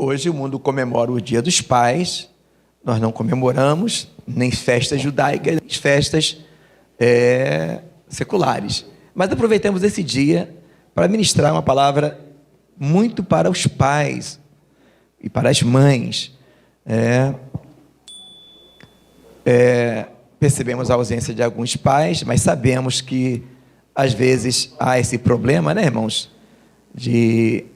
Hoje o mundo comemora o Dia dos Pais, nós não comemoramos nem festas judaicas, nem festas seculares. Mas aproveitamos esse dia para ministrar uma palavra muito para os pais e para as mães. Percebemos a ausência de alguns pais, mas sabemos que às vezes há esse problema, né, irmãos, de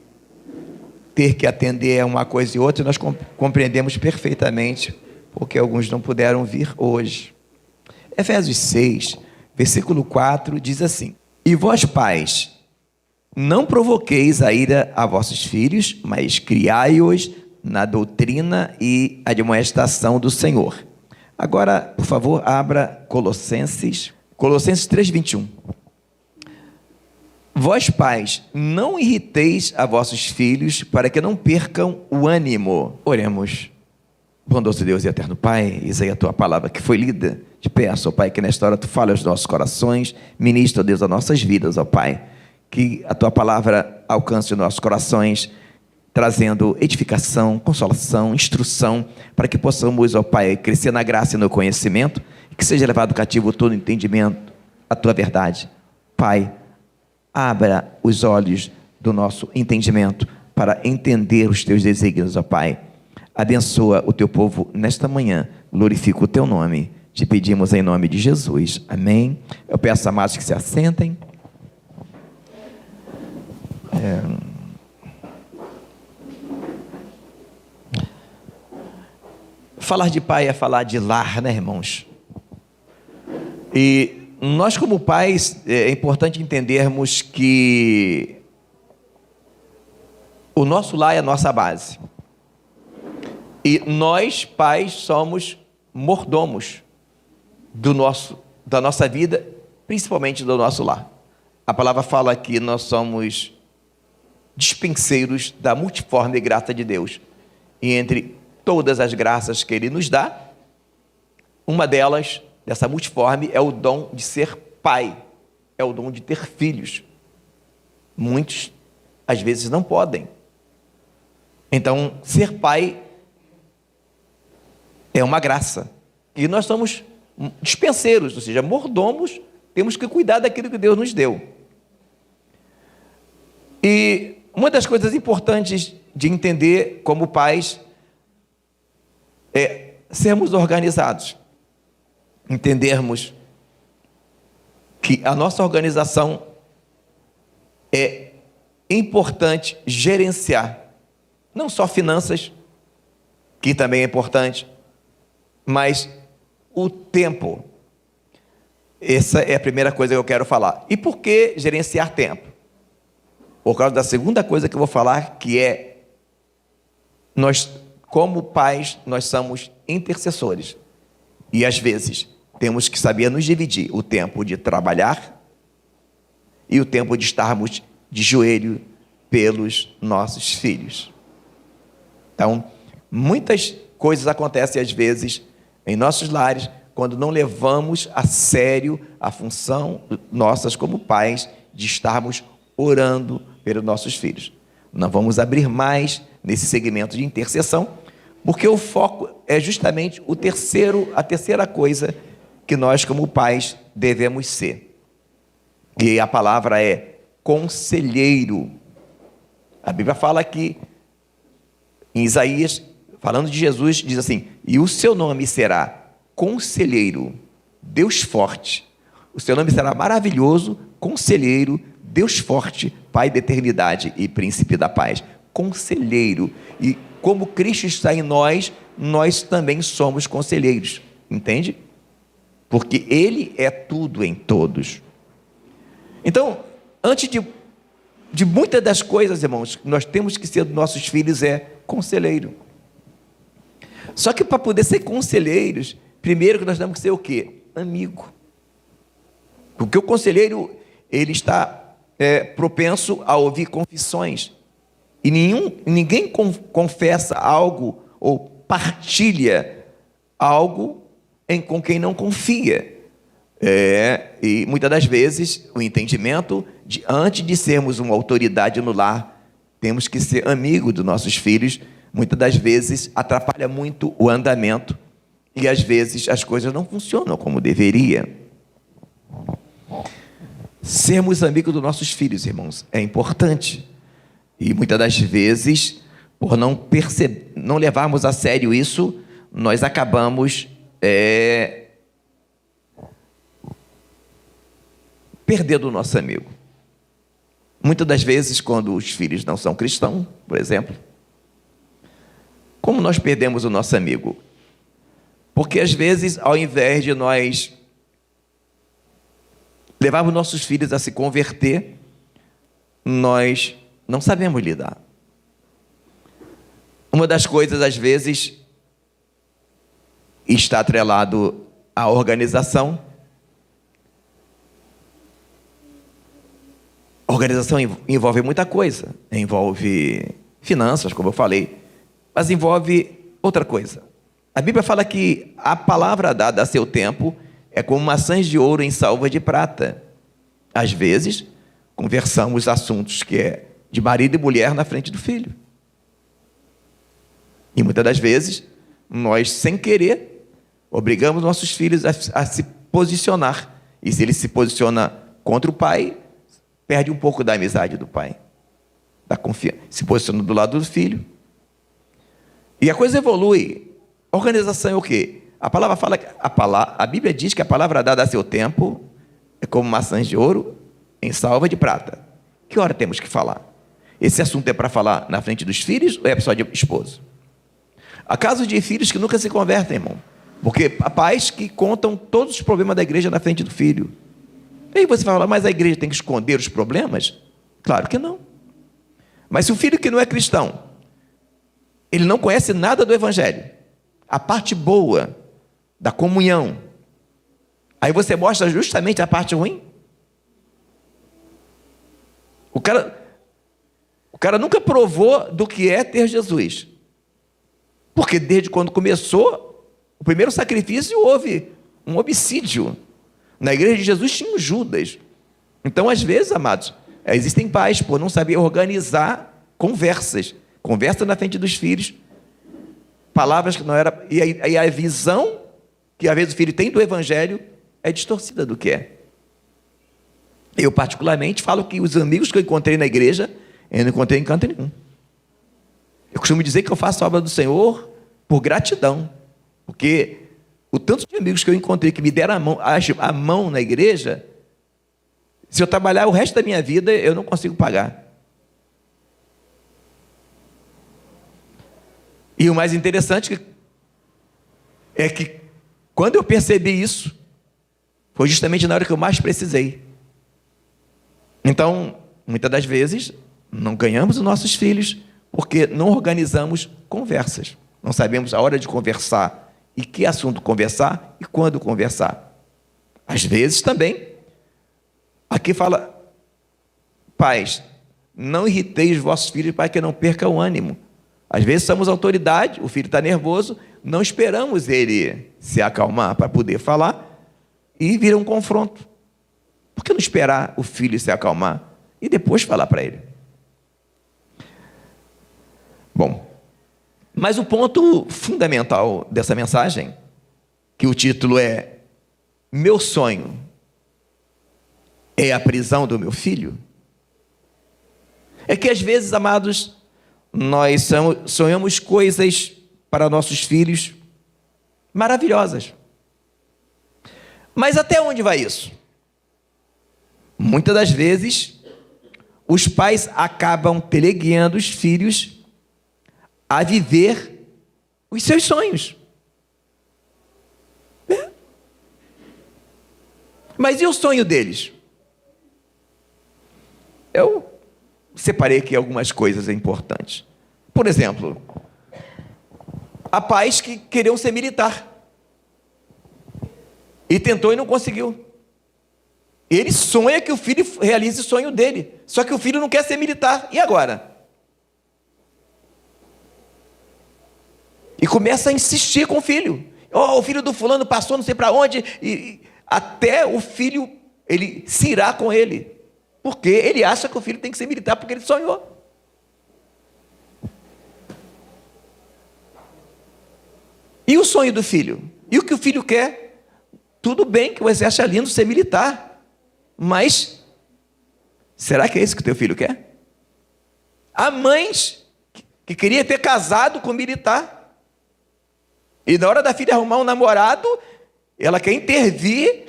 ter que atender a uma coisa e outra, e nós compreendemos perfeitamente, porque alguns não puderam vir hoje. Efésios 6, versículo 4, diz assim: E vós, pais, não provoqueis a ira a vossos filhos, mas criai-os na doutrina e admoestação do Senhor. Agora, por favor, abra Colossenses 3:21. Vós, pais, não irriteis a vossos filhos, para que não percam o ânimo. Oremos. Bondoso Deus e eterno Pai, eis aí a tua palavra que foi lida. Te peço, ó Pai, que nesta hora tu fale aos nossos corações, ministra, ó Deus, as nossas vidas, ó Pai. Que a tua palavra alcance os nossos corações, trazendo edificação, consolação, instrução, para que possamos, ó Pai, crescer na graça e no conhecimento, e que seja levado cativo todo entendimento à tua verdade. Pai, abra os olhos do nosso entendimento para entender os teus desígnios, ó Pai. Abençoa o teu povo nesta manhã, glorifica o teu nome. Te pedimos em nome de Jesus. Amém. Eu peço, amados, que se assentem. Falar de pai é falar de lar, né, irmãos? E nós, como pais, é importante entendermos que o nosso lar é a nossa base. E nós, pais, somos mordomos da nossa vida, principalmente do nosso lar. A palavra fala que nós somos dispenseiros da multiforme graça de Deus. E entre todas as graças que Ele nos dá, uma delas, dessa multiforme, é o dom de ser pai, é o dom de ter filhos. Muitos, às vezes, não podem. Então, ser pai é uma graça. E nós somos dispenseiros, ou seja, mordomos, temos que cuidar daquilo que Deus nos deu. E uma das coisas importantes de entender como pais é sermos organizados. Entendermos que a nossa organização é importante gerenciar, não só finanças, que também é importante, mas o tempo. Essa é a primeira coisa que eu quero falar. E por que gerenciar tempo? Por causa da segunda coisa que eu vou falar, que é nós, como pais, nós somos intercessores. E às vezes temos que saber nos dividir o tempo de trabalhar e o tempo de estarmos de joelho pelos nossos filhos. Então, muitas coisas acontecem às vezes em nossos lares quando não levamos a sério a função nossas como pais de estarmos orando pelos nossos filhos. Não vamos abrir mais nesse segmento de intercessão, porque o foco é justamente a terceira coisa que nós como pais devemos ser. E a palavra é conselheiro. A Bíblia fala que em Isaías, falando de Jesus, diz assim: e o seu nome será Conselheiro, Deus Forte. O seu nome será Maravilhoso, Conselheiro, Deus Forte, Pai da Eternidade e Príncipe da Paz. Conselheiro. E como Cristo está em nós, nós também somos conselheiros. Entende? Porque Ele é tudo em todos. Então, antes de muitas das coisas, irmãos, nós temos que ser dos nossos filhos conselheiro. Só que para poder ser conselheiros, primeiro que nós temos que ser o quê? Amigo. Porque o conselheiro, ele está propenso a ouvir confissões. E ninguém confessa algo ou partilha algo com quem não confia. E muitas das vezes o entendimento antes de sermos uma autoridade no lar, temos que ser amigo dos nossos filhos, muitas das vezes atrapalha muito o andamento e às vezes as coisas não funcionam como deveria. Sermos amigos dos nossos filhos, irmãos, é importante. E muitas das vezes, por não levarmos a sério isso, nós acabamos perdendo o nosso amigo. Muitas das vezes, quando os filhos não são cristãos, por exemplo, como nós perdemos o nosso amigo? Porque às vezes, ao invés de nós levarmos nossos filhos a se converter, nós não sabemos lidar. Uma das coisas, às vezes, está atrelado à organização. A organização envolve muita coisa. Envolve finanças, como eu falei, mas envolve outra coisa. A Bíblia fala que a palavra dada a seu tempo é como maçãs de ouro em salva de prata. Às vezes, conversamos assuntos que é de marido e mulher na frente do filho. E muitas das vezes, nós, sem querer, obrigamos nossos filhos a se posicionar. E se ele se posiciona contra o pai, perde um pouco da amizade do pai, da confiança. Se posiciona do lado do filho. E a coisa evolui. Organização é o quê? A palavra fala, a Bíblia diz que a palavra dada a seu tempo é como maçãs de ouro em salva de prata. Que hora temos que falar? Esse assunto é para falar na frente dos filhos ou é só de esposo? Há casos de filhos que nunca se convertem, irmão. Porque pais que contam todos os problemas da igreja na frente do filho. E aí você vai falar, mas a igreja tem que esconder os problemas? Claro que não. Mas se o filho que não é cristão, ele não conhece nada do evangelho, a parte boa da comunhão, aí você mostra justamente a parte ruim. O cara nunca provou do que é ter Jesus. Porque desde quando começou, o primeiro sacrifício houve um homicídio. Na igreja de Jesus tinha um Judas. Então, às vezes, amados, existem pais por não saber organizar conversas. Conversa na frente dos filhos. Palavras que não eram... E a visão que, às vezes, o filho tem do evangelho é distorcida do que é. Eu, particularmente, falo que os amigos que eu encontrei na igreja, eu não encontrei em canto nenhum. Eu costumo dizer que eu faço a obra do Senhor por gratidão. Porque o tanto de amigos que eu encontrei que me deram a mão na igreja, se eu trabalhar o resto da minha vida, eu não consigo pagar. E o mais interessante é que quando eu percebi isso, foi justamente na hora que eu mais precisei. Então, muitas das vezes, não ganhamos os nossos filhos porque não organizamos conversas. Não sabemos a hora de conversar e que assunto conversar e quando conversar. Às vezes também, aqui fala, pais, não irriteis os vossos filhos para que não percam o ânimo. Às vezes somos autoridade, o filho está nervoso, não esperamos ele se acalmar para poder falar e vira um confronto. Por que não esperar o filho se acalmar e depois falar para ele? Bom, mas o ponto fundamental dessa mensagem, que o título é Meu sonho é a prisão do meu filho, é que às vezes, amados, nós sonhamos coisas para nossos filhos maravilhosas. Mas até onde vai isso? Muitas das vezes, os pais acabam teleguiando os filhos a viver os seus sonhos. Mas e o sonho deles? Eu separei aqui algumas coisas importantes. Por exemplo, há pais que queriam ser militar e tentou e não conseguiu. Ele sonha que o filho realize o sonho dele, só que o filho não quer ser militar. E agora? E começa a insistir com o filho. O filho do fulano passou não sei para onde, e até o filho, ele se irá com ele. Porque ele acha que o filho tem que ser militar porque ele sonhou. E o sonho do filho? E o que o filho quer? Tudo bem que você acha lindo ser militar, mas será que é isso que o teu filho quer? Há mães que queria ter casado com militar, e na hora da filha arrumar um namorado, ela quer intervir,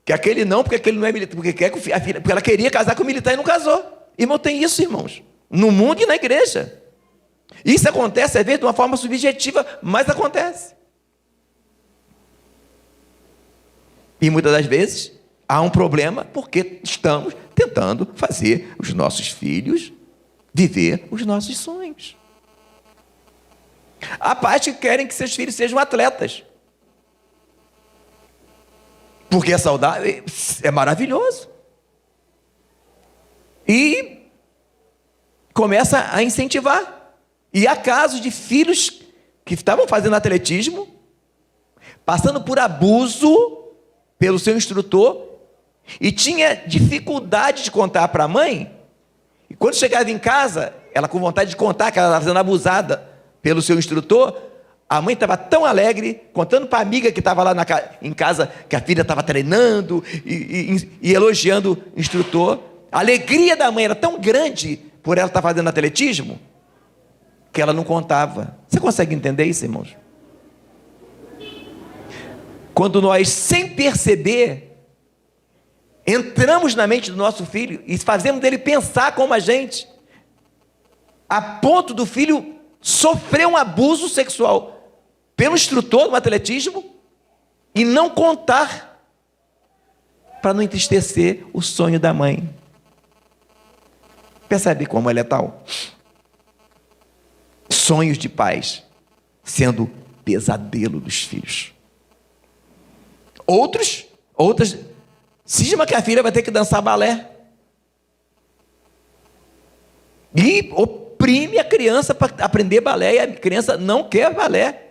que aquele não, porque aquele não é militar, porque quer que a filha, porque ela queria casar com militar e não casou. Irmão, tem isso, irmãos, no mundo e na igreja. Isso acontece às vezes de uma forma subjetiva, mas acontece. E muitas das vezes há um problema porque estamos tentando fazer os nossos filhos viver os nossos sonhos. Há pais que querem que seus filhos sejam atletas, porque é saudável, é maravilhoso. E começa a incentivar. E há casos de filhos que estavam fazendo atletismo, passando por abuso pelo seu instrutor, e tinha dificuldade de contar para a mãe. E quando chegava em casa, ela com vontade de contar que ela estava sendo abusada pelo seu instrutor, a mãe estava tão alegre, contando para a amiga que estava lá em casa, que a filha estava treinando e elogiando o instrutor. A alegria da mãe era tão grande por ela estar fazendo atletismo, que ela não contava. Você consegue entender isso, irmãos? Quando nós, sem perceber, entramos na mente do nosso filho e fazemos dele pensar como a gente, a ponto do filho sofrer um abuso sexual pelo instrutor do atletismo e não contar, para não entristecer o sonho da mãe. Percebe como é letal? Sonhos de pais sendo pesadelo dos filhos. Outras cisma que a filha vai ter que dançar balé. E oprime a criança para aprender balé, e a criança não quer balé.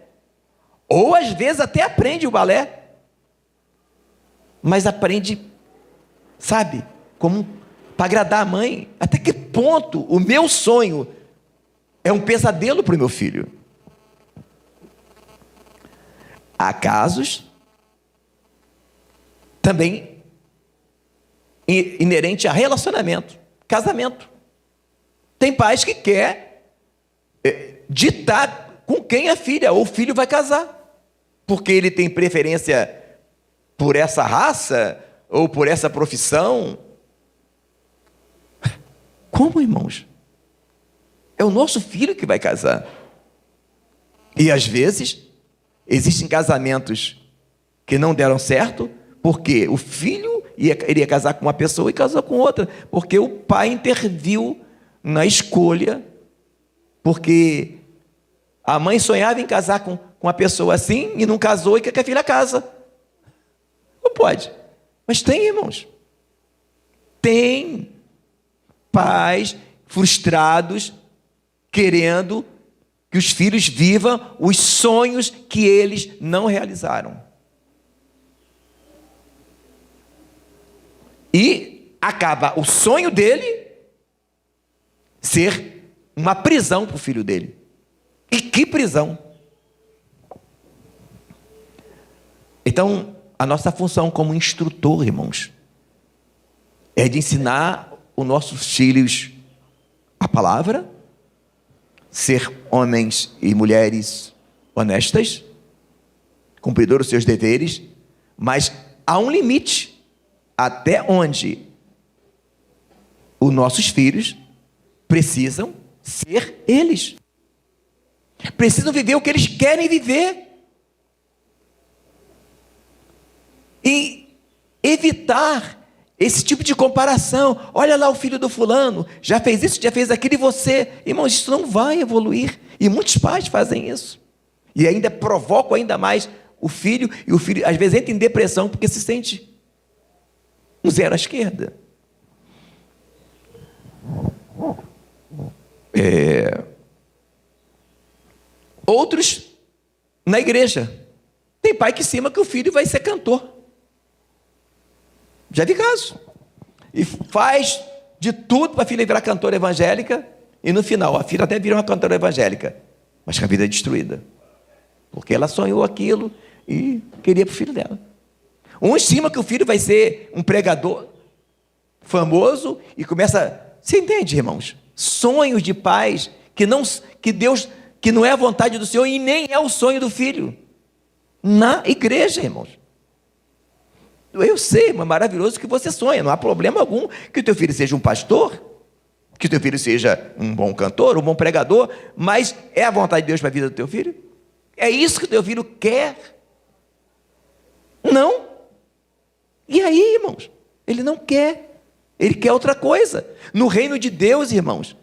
Ou às vezes até aprende o balé, mas aprende, sabe, como para agradar a mãe. Até que ponto o meu sonho é um pesadelo para o meu filho? Há casos também inerente a relacionamento, casamento. Tem pais que quer ditar com quem a filha ou o filho vai casar, porque ele tem preferência por essa raça ou por essa profissão. Como, irmãos? É o nosso filho que vai casar. E às vezes existem casamentos que não deram certo, porque o filho iria casar com uma pessoa e casou com outra, porque o pai interviu na escolha, porque a mãe sonhava em casar com uma pessoa assim e não casou e quer que a filha casa. Não pode. Mas tem, irmãos. Tem pais frustrados querendo que os filhos vivam os sonhos que eles não realizaram. E acaba o sonho dele ser uma prisão para o filho dele. E que prisão! Então, a nossa função como instrutor, irmãos, é de ensinar os nossos filhos a palavra, ser homens e mulheres honestas, cumpridores dos seus deveres, mas há um limite até onde os nossos filhos precisam ser eles. Precisam viver o que eles querem viver. E evitar esse tipo de comparação. Olha lá o filho do fulano, já fez isso, já fez aquilo, e você, irmãos, isso não vai evoluir. E muitos pais fazem isso. E ainda provocam ainda mais o filho, e o filho às vezes entra em depressão porque se sente um zero à esquerda. Outros na igreja. Tem pai que cima que o filho vai ser cantor. Já vi caso. E faz de tudo para a filha virar cantora evangélica, e no final a filha até vira uma cantora evangélica, mas com a vida é destruída. porque ela sonhou aquilo e queria para o filho dela. Um estima que o filho vai ser um pregador famoso e começa... Você entende, irmãos? Sonhos de pais que não é a vontade do Senhor e nem é o sonho do filho. Na igreja, irmãos. Eu sei, mas maravilhoso que você sonha. Não há problema algum que o teu filho seja um pastor, que o teu filho seja um bom cantor, um bom pregador, mas é a vontade de Deus para a vida do teu filho? É isso que o teu filho quer? Não. E aí, irmãos? Ele não quer. Ele quer outra coisa. No reino de Deus, irmãos,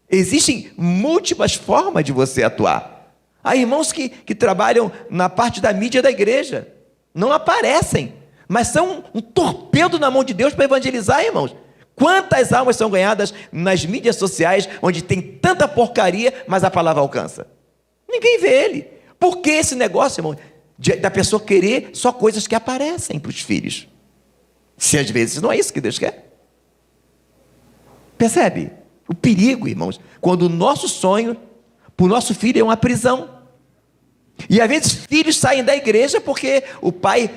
existem múltiplas formas de você atuar. Há irmãos que trabalham na parte da mídia da igreja. Não aparecem, mas são um torpedo na mão de Deus para evangelizar, irmãos. Quantas almas são ganhadas nas mídias sociais, onde tem tanta porcaria, mas a palavra alcança? Ninguém vê ele. Por que esse negócio, irmão, da pessoa querer só coisas que aparecem para os filhos? Se às vezes não é isso que Deus quer. Percebe? O perigo, irmãos, quando o nosso sonho para o nosso filho é uma prisão. E às vezes filhos saem da igreja porque o pai...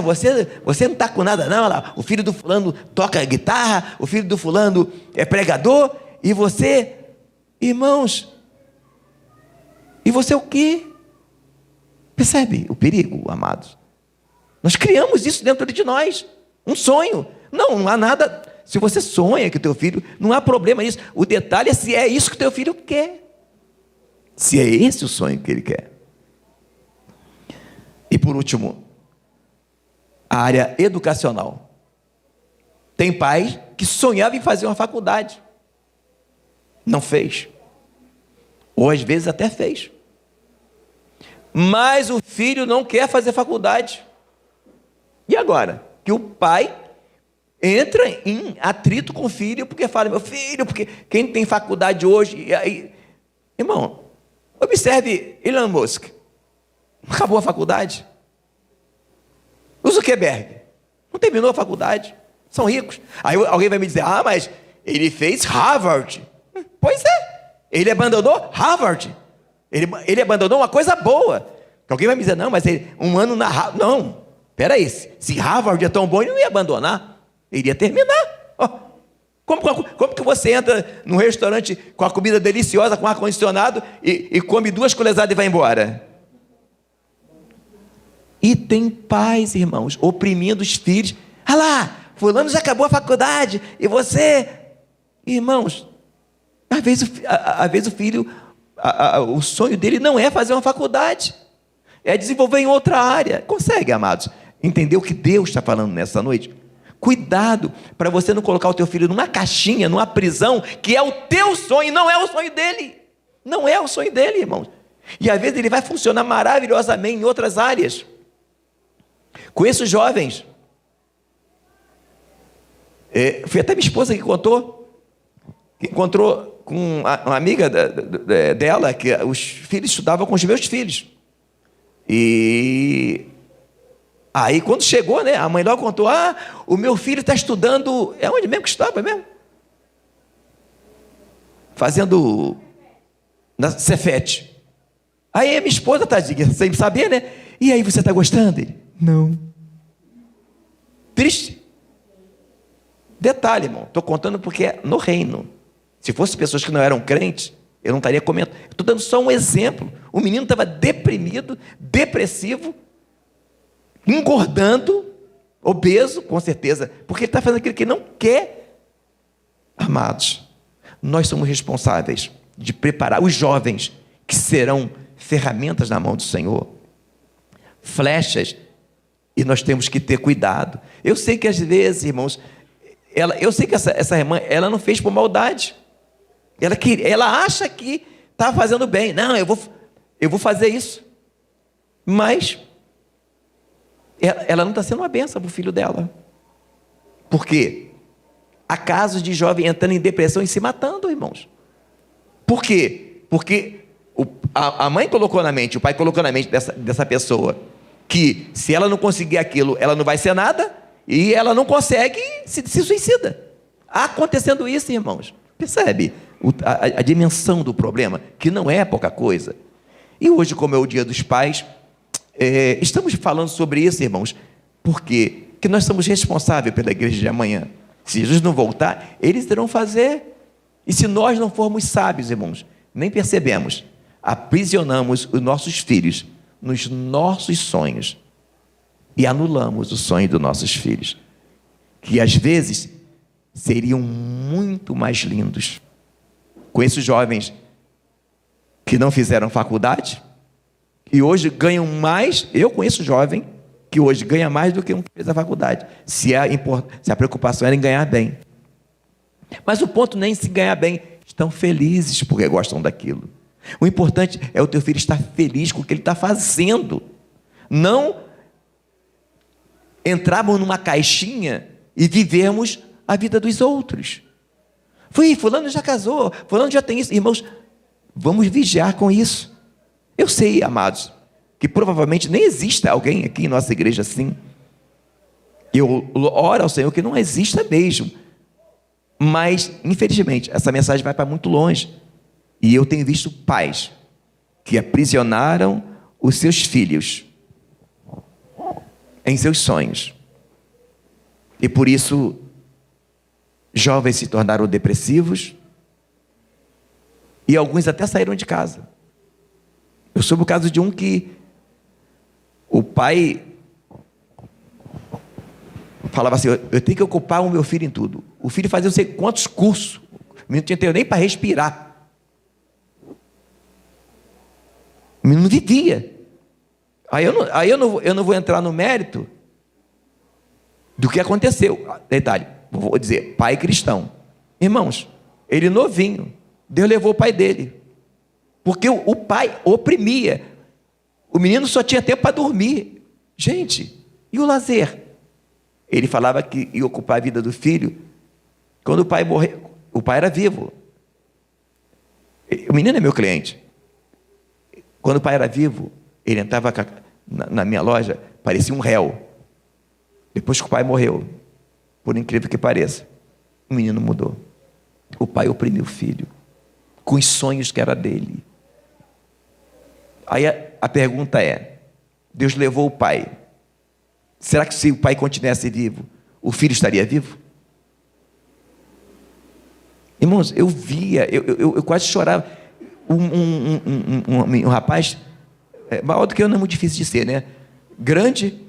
você não está com nada não, lá. O filho do fulano toca guitarra, o filho do fulano é pregador, e você, irmãos, e você o quê? Percebe o perigo, amados? Nós criamos isso dentro de nós, um sonho. Não há nada, se você sonha que o teu filho, não há problema nisso. O detalhe é se é isso que o teu filho quer, se é esse o sonho que ele quer. E por último, a área educacional. Tem pai que sonhava em fazer uma faculdade, não fez, ou às vezes até fez, mas o filho não quer fazer faculdade. E agora? Que o pai entra em atrito com o filho, porque fala, meu filho, porque quem tem faculdade hoje... E aí, irmão, observe Elon Musk, acabou a faculdade. O Zuckerberg não terminou a faculdade, são ricos. Aí alguém vai me dizer, mas ele fez Harvard. Pois é, ele abandonou Harvard, ele abandonou uma coisa boa. Alguém vai me dizer, não, mas um ano na Harvard... Não, peraí, se Harvard é tão bom, ele não ia abandonar, ele ia terminar. Como que você entra num restaurante com a comida deliciosa, com ar-condicionado, e come 2 colezadas e vai embora? E tem pais, irmãos, oprimindo os filhos. Lá, fulano já acabou a faculdade, e você... Irmãos, às vezes o filho, o sonho dele não é fazer uma faculdade, é desenvolver em outra área. Consegue, amados, entender o que Deus está falando nessa noite? Cuidado, para você não colocar o teu filho numa caixinha, numa prisão, que é o teu sonho, não é o sonho dele. Não é o sonho dele, irmãos. E às vezes ele vai funcionar maravilhosamente em outras áreas. Conheço jovens, foi até minha esposa que contou, que encontrou com uma amiga dela, que os filhos estudavam com os meus filhos. E aí quando chegou, né, a mãe logo contou, o meu filho está estudando, é onde mesmo que estava mesmo? Fazendo na Cefet. Aí a minha esposa, tadinha, sem saber, né? E aí, você está gostando dele? Não. Triste. Detalhe, irmão, estou contando porque é no reino. Se fossem pessoas que não eram crentes, eu não estaria comentando. Estou dando só um exemplo. O menino estava deprimido, depressivo, engordando, obeso, com certeza, porque ele está fazendo aquilo que ele não quer. Amados, nós somos responsáveis de preparar os jovens que serão ferramentas na mão do Senhor, flechas, e nós temos que ter cuidado. Eu sei que às vezes, irmãos, eu sei que essa irmã, ela não fez por maldade, ela acha que está fazendo bem. Não, eu vou fazer isso, mas ela não está sendo uma bênção para o filho dela. Por quê? Há casos de jovem entrando em depressão e se matando, irmãos. Por quê? Porque a mãe colocou na mente, o pai colocou na mente dessa pessoa, que se ela não conseguir aquilo, ela não vai ser nada, e ela não consegue, se suicida. Acontecendo isso, irmãos, percebe a dimensão do problema, que não é pouca coisa. E hoje, como é o Dia dos Pais, estamos falando sobre isso, irmãos, porque nós somos responsáveis pela igreja de amanhã. Se Jesus não voltar, eles irão fazer. E se nós não formos sábios, irmãos, nem percebemos, aprisionamos os nossos filhos nos nossos sonhos e anulamos o sonho dos nossos filhos, que às vezes seriam muito mais lindos. Conheço jovens que não fizeram faculdade e hoje ganham mais. Eu conheço jovem que hoje ganha mais do que um que fez a faculdade, se a preocupação era em ganhar bem. Mas o ponto nem se ganhar bem, estão felizes porque gostam daquilo. O importante é o teu filho estar feliz com o que ele está fazendo, não entrarmos numa caixinha e vivermos a vida dos outros. Fulano já casou, fulano já tem isso. Irmãos, vamos vigiar com isso. Eu sei, amados, que provavelmente nem exista alguém aqui em nossa igreja assim. Eu oro ao Senhor que não exista mesmo. Mas, infelizmente, essa mensagem vai para muito longe. E eu tenho visto pais que aprisionaram os seus filhos em seus sonhos. E por isso, jovens se tornaram depressivos e alguns até saíram de casa. Eu soube o caso de um que o pai falava assim: eu tenho que ocupar o meu filho em tudo. O filho fazia não sei quantos cursos, o menino não tinha tempo nem para respirar. O menino não vivia. Aí eu não vou entrar no mérito do que aconteceu. Detalhe, vou dizer, pai cristão. Irmãos, ele novinho, Deus levou o pai dele. Porque o pai oprimia. O menino só tinha tempo para dormir. Gente, e o lazer? Ele falava que ia ocupar a vida do filho. Quando o pai morreu, o pai era vivo. O menino é meu cliente. Quando o pai era vivo, ele entrava na minha loja, parecia um réu. Depois que o pai morreu, por incrível que pareça, o menino mudou. O pai oprimiu o filho, com os sonhos que era dele. Aí a pergunta é: Deus levou o pai. Será que se o pai continuasse vivo, o filho estaria vivo? Irmãos, eu via, eu quase chorava. Um rapaz, maior do que eu, não é muito difícil de ser, né? Grande,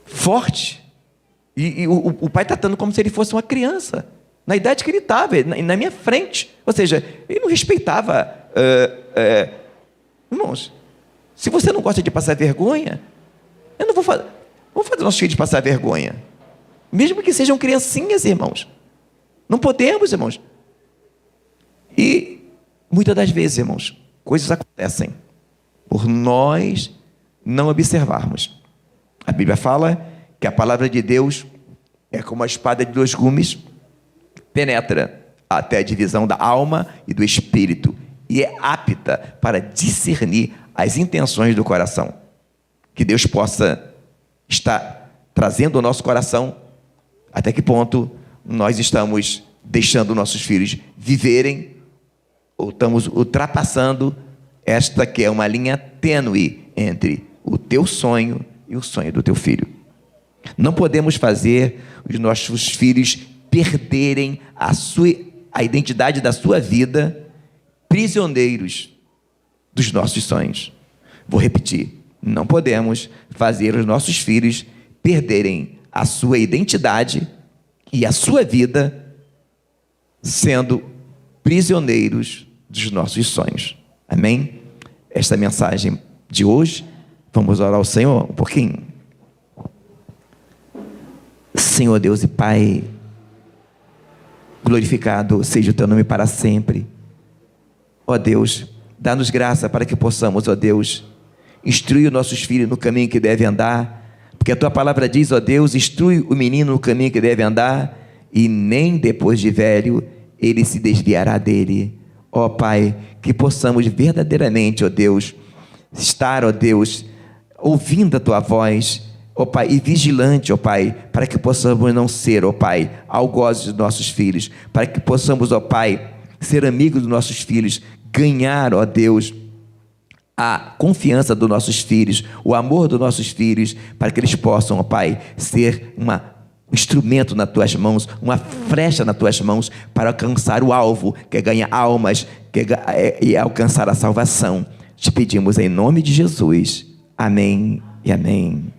forte, e o pai tratando como se ele fosse uma criança, na idade que ele estava, na minha frente. Ou seja, ele não respeitava. Irmãos, se você não gosta de passar vergonha, eu não vou fazer. Vamos fazer nossos filhos passar vergonha, mesmo que sejam criancinhas, irmãos. Não podemos, irmãos. E muitas das vezes, irmãos, coisas acontecem por nós não observarmos. A Bíblia fala que a palavra de Deus é como a espada de dois gumes, penetra até a divisão da alma e do espírito e é apta para discernir as intenções do coração. Que Deus possa estar trazendo ao nosso coração até que ponto nós estamos deixando nossos filhos viverem ou estamos ultrapassando esta que é uma linha tênue entre o teu sonho e o sonho do teu filho. Não podemos fazer os nossos filhos perderem a identidade da sua vida, prisioneiros dos nossos sonhos. Vou repetir: não podemos fazer os nossos filhos perderem a sua identidade e a sua vida sendo prisioneiros dos nossos sonhos. Amém? Esta mensagem de hoje, vamos orar ao Senhor um pouquinho. Senhor Deus e Pai, glorificado seja o teu nome para sempre. Ó Deus, dá-nos graça para que possamos, ó Deus, instruir os nossos filhos no caminho que deve andar, porque a tua palavra diz, ó Deus, instrui o menino no caminho que deve andar, e nem depois de velho ele se desviará dele. Ó Pai, que possamos verdadeiramente, ó Deus, estar, ó Deus, ouvindo a tua voz, ó Pai, e vigilante, ó Pai, para que possamos não ser, ó Pai, algozes dos nossos filhos, para que possamos, ó Pai, ser amigos dos nossos filhos, ganhar, ó Deus, a confiança dos nossos filhos, o amor dos nossos filhos, para que eles possam, ó Pai, ser um instrumento nas tuas mãos, uma flecha nas tuas mãos, para alcançar o alvo, que é ganhar almas, e alcançar a salvação. Te pedimos em nome de Jesus. Amém e amém.